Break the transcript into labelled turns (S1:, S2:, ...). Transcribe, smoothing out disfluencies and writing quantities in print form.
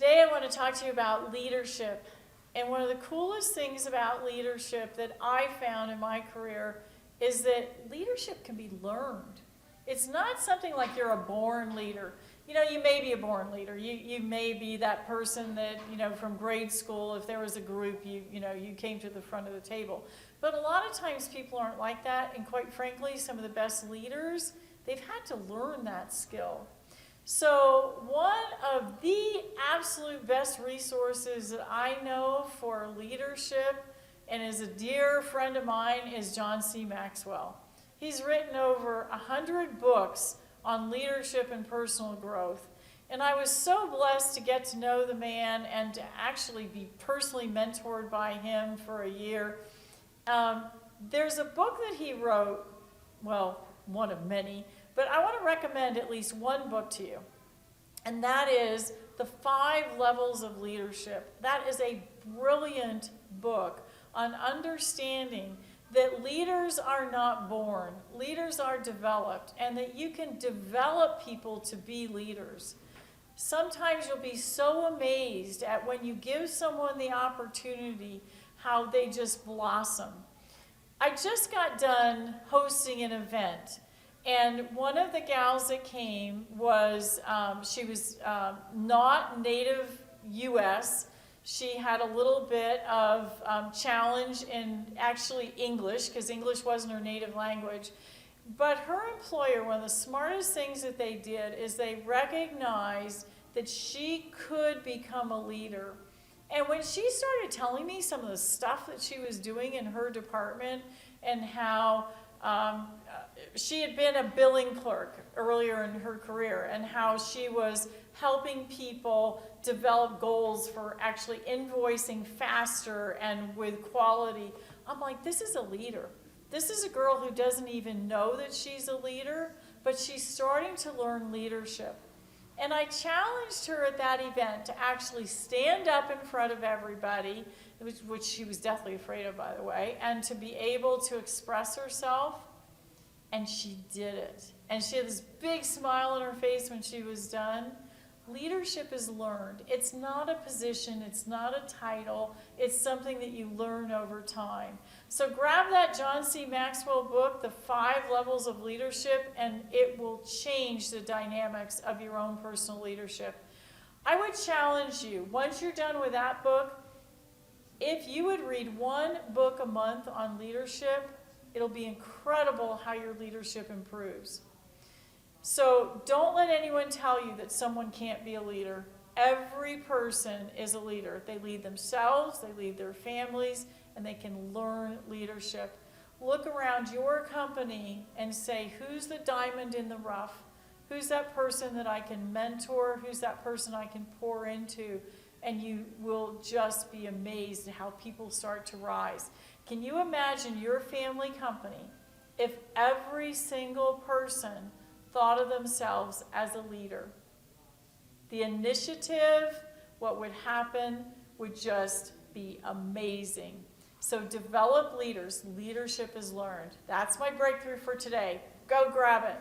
S1: Today I want to talk to you about leadership. And one of the coolest things about leadership that I found in my career is that leadership can be learned. It's not something like you're a born leader. You know, you may be a born leader. You may be that person that, you know, from grade school, if there was a group, you came to the front of the table. But a lot of times people aren't like that. And quite frankly, some of the best leaders, they've had to learn that skill. So one of the absolute best resources that I know for leadership and is a dear friend of mine is John C. Maxwell. He's written over 100 books on leadership and personal growth. And I was so blessed to get to know the man and to actually be personally mentored by him for a year. There's a book that he wrote, well, one of many, but I want to recommend at least one book to you. And that is The 5 Levels of Leadership. That is a brilliant book on understanding that leaders are not born, leaders are developed, and that you can develop people to be leaders. Sometimes you'll be so amazed at when you give someone the opportunity how they just blossom. I just got done hosting an event, and one of the gals that came was, she was not native U.S., she had a little bit of challenge in actually English, because English wasn't her native language. But her employer, one of the smartest things that they did is they recognized that she could become a leader. And when she started telling me some of the stuff that she was doing in her department and how she had been a billing clerk earlier in her career and how she was helping people develop goals for actually invoicing faster and with quality. I'm like, this is a leader. This is a girl who doesn't even know that she's a leader, but she's starting to learn leadership. And I challenged her at that event to actually stand up in front of everybody, which she was deathly afraid of, by the way, and to be able to express herself. And she did it. And she had this big smile on her face when she was done. Leadership is learned. It's not a position. It's not a title. It's something that you learn over time. So grab that John C. Maxwell book, The 5 Levels of Leadership, and it will change the dynamics of your own personal leadership. I would challenge you, once you're done with that book, if you would read one book a month on leadership, it'll be incredible how your leadership improves. So don't let anyone tell you that someone can't be a leader. Every person is a leader. They lead themselves, they lead their families, and they can learn leadership. Look around your company and say, who's the diamond in the rough? Who's that person that I can mentor? Who's that person I can pour into? And you will just be amazed at how people start to rise. Can you imagine your family company if every single person thought of themselves as a leader? The initiative, what would happen would just be amazing. So develop leaders. Leadership is learned. That's my breakthrough for today. Go grab it.